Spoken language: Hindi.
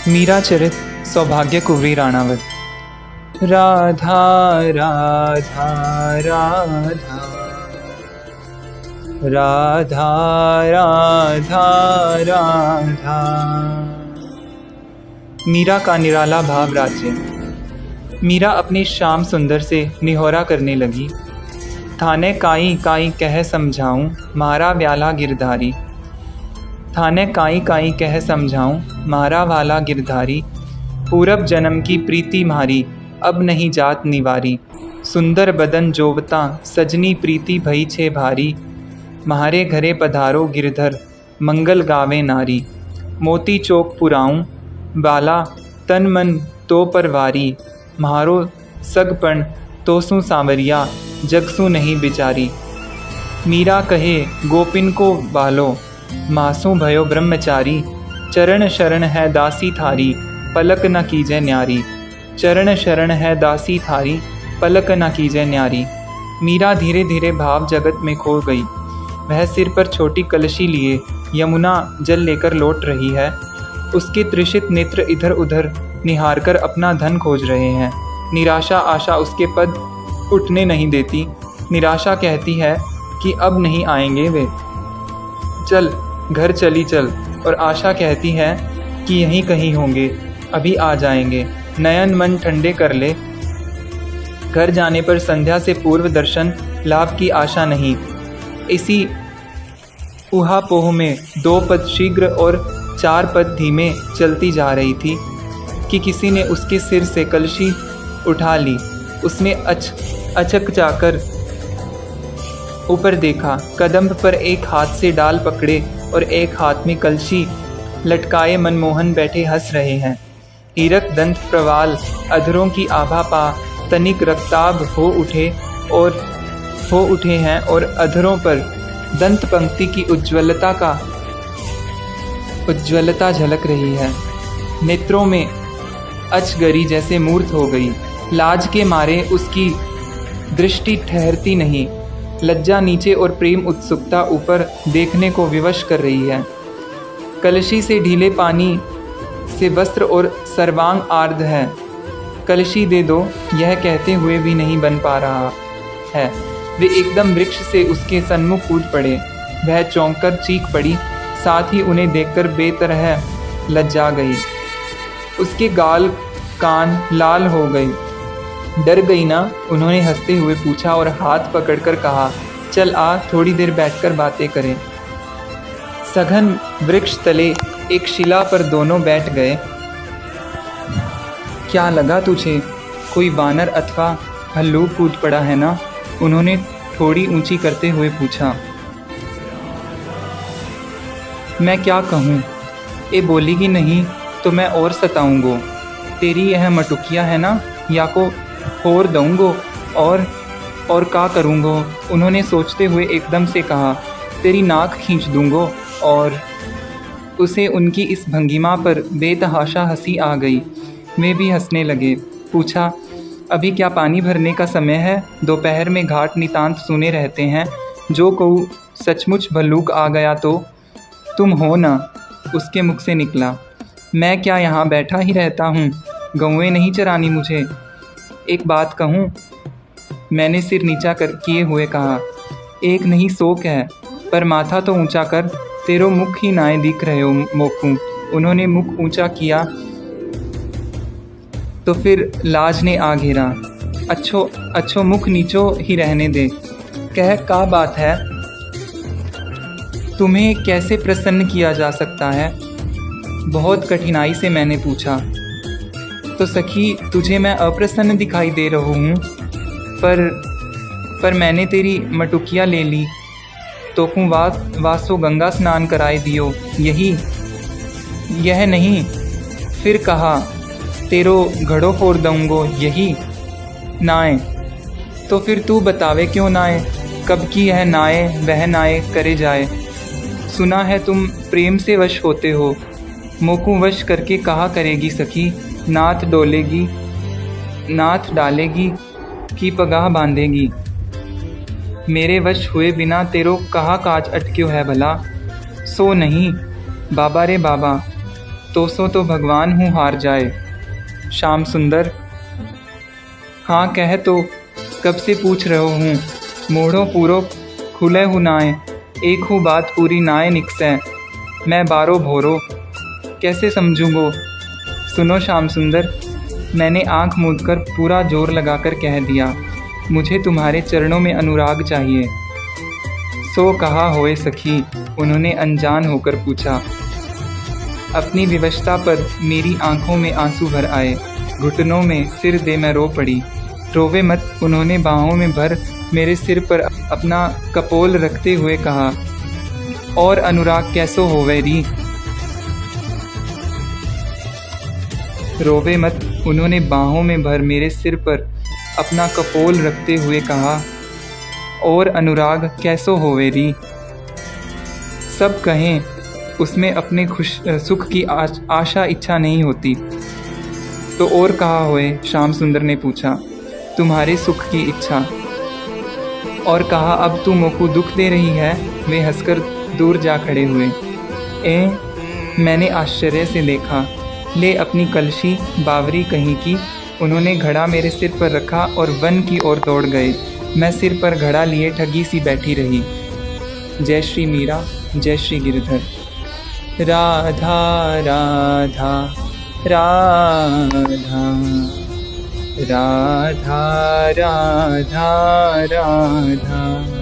मीरा चरित सौभाग्य कुंवरी राणावत। राधा राधा राधा राधा राधा राधा। मीरा का निराला भाव राज्य। मीरा अपनी श्याम सुंदर से निहोरा करने लगी। थाने काई काई कह समझाऊं मारा व्याला गिरधारी। थाने काई काई कह समझाऊं मारा वाला गिरधारी। पूरब जन्म की प्रीति म्हारी अब नहीं जात निवारी। सुंदर बदन जोवता सजनी प्रीति भई छे भारी। म्हारे घरे पधारो गिरधर मंगल गावे नारी। मोती चौक पुराऊं बाला तन मन तो परवारी। म्हारो सगपण तोसु सांवरिया जगसु नहीं बिचारी। मीरा कहे गोपिन को बालो मासू भयो ब्रह्मचारी। चरण शरण है दासी थारी पलक न कीजे न्यारी। चरण शरण है दासी थारी पलक न कीजे न्यारी। मीरा धीरे धीरे भाव जगत में खो गई। वह सिर पर छोटी कलशी लिए यमुना जल लेकर लौट रही है। उसके त्रिषित नेत्र इधर उधर निहार कर अपना धन खोज रहे हैं। निराशा आशा उसके पद उठने नहीं देती। निराशा कहती है कि अब नहीं आएंगे वे, चल घर चली चल। और आशा कहती है कि यहीं कहीं होंगे, अभी आ जाएंगे। नयन मन ठंडे कर ले। घर जाने पर संध्या से पूर्व दर्शन लाभ की आशा नहीं। इसी उहापोह में 2 पद शीघ्र और 4 पद धीमे चलती जा रही थी कि किसी ने उसके सिर से कलशी उठा ली। उसने अचक जाकर ऊपर देखा। कदम पर एक हाथ से डाल पकड़े और एक हाथ में कलशी लटकाए मनमोहन बैठे हंस रहे हैं। हीरक दंत प्रवाल अधरों की आभा पा तनिक रक्ताभ हो उठे हैं और अधरों पर दंत पंक्ति की उज्ज्वलता झलक रही है। नेत्रों में अचगरी जैसे मूर्त हो गई। लाज के मारे उसकी दृष्टि ठहरती नहीं। लज्जा नीचे और प्रेम उत्सुकता ऊपर देखने को विवश कर रही है। कलशी से ढीले पानी से वस्त्र और सर्वांग आर्द्र है। कलशी दे दो, यह कहते हुए भी नहीं बन पा रहा है। वे एकदम वृक्ष से उसके सन्मुख कूद पड़े। वह चौंक कर चीख पड़ी। साथ ही उन्हें देखकर बेतरह लज्जा गई। उसके गाल कान लाल हो गए। डर गई ना? उन्होंने हंसते हुए पूछा और हाथ पकड़कर कहा, चल आ, थोड़ी देर बैठकर बातें करें। सघन वृक्ष तले एक शिला पर दोनों बैठ गए। क्या लगा तुझे? कोई वानर अथवा हल्लूक कूद पड़ा है ना? उन्होंने थोड़ी ऊंची करते हुए पूछा। मैं क्या कहूँ? ये बोलेगी नहीं तो मैं और सताऊंगो। तेरी यह मटुकिया है ना, या को और दूंगो और का करूँगो। उन्होंने सोचते हुए एकदम से कहा, तेरी नाक खींच दूंगो। और उसे उनकी इस भंगिमा पर बेतहाशा हंसी आ गई। वे भी हंसने लगे। पूछा, अभी क्या पानी भरने का समय है? दोपहर में घाट नितांत सुने रहते हैं। जो कहूँ सचमुच भल्लूक आ गया तो तुम हो ना? उसके मुख से निकला। मैं क्या यहाँ बैठा ही रहता हूँ? गौएं नहीं चरानी मुझे? एक बात कहूँ? मैंने सिर नीचा कर किए हुए कहा। एक नहीं 100 कह, पर माथा तो ऊंचा कर। तेरो मुख ही नाए दिख रहे हो मोकू। उन्होंने मुख ऊंचा किया तो फिर लाज ने आ घेरा। अच्छो मुख नीचो ही रहने दे। कह का बात है? तुम्हें कैसे प्रसन्न किया जा सकता है? बहुत कठिनाई से मैंने पूछा। तो सखी, तुझे मैं अप्रसन्न दिखाई दे रहा हूँ? पर मैंने तेरी मटुकिया ले ली तो कूँ वासो गंगा स्नान कराए दियो। यह नहीं? फिर कहा, तेरो घड़ो फोड़ दूंगो। यही नाए? तो फिर तू बतावे क्यों नाए? कब की यह नाए वह नाए करे जाए। सुना है तुम प्रेम से वश होते हो। मोकू वश करके कहा करेगी सखी। नाथ डालेगी कि पगाह बांधेगी। मेरे वश हुए बिना तेरो कहा काज अटक्यो है भला। सो नहीं बाबा रे बाबा, तो सो तो भगवान हूँ हार जाए। श्याम सुंदर, हाँ कह तो, कब से पूछ रहो हूँ। मोड़ो पूरो खुले हूँ नाए, एक हूँ बात पूरी नाए निकसे। मैं बारो भोरो कैसे समझूंगो। सुनो श्याम सुंदर, मैंने आंख मूंदकर पूरा जोर लगाकर कह दिया, मुझे तुम्हारे चरणों में अनुराग चाहिए। सो कहा होए सखी, उन्होंने अनजान होकर पूछा। अपनी विवशता पर मेरी आंखों में आंसू भर आए, घुटनों में सिर दे मैं रो पड़ी। रोवे मत, उन्होंने बाहों में भर मेरे सिर पर अपना कपोल रखते हुए कहा। और अनुराग कैसो होवे री। रोवे मत, उन्होंने बाहों में भर मेरे सिर पर अपना कपोल रखते हुए कहा। और अनुराग कैसो होवे री। सब कहें, उसमें अपने सुख की आशा इच्छा नहीं होती। तो और कहा होए, श्याम सुंदर ने पूछा। तुम्हारे सुख की इच्छा। और कहा, अब तू मोको दुख दे रही है। वे हंसकर दूर जा खड़े हुए। मैंने आश्चर्य से देखा। ले अपनी कलशी बावरी कहीं की। उन्होंने घड़ा मेरे सिर पर रखा और वन की ओर दौड़ गए। मैं सिर पर घड़ा लिए ठगी सी बैठी रही। जय श्री मीरा, जय श्री गिरधर। राधा राधा राधा राधा राधा राधा।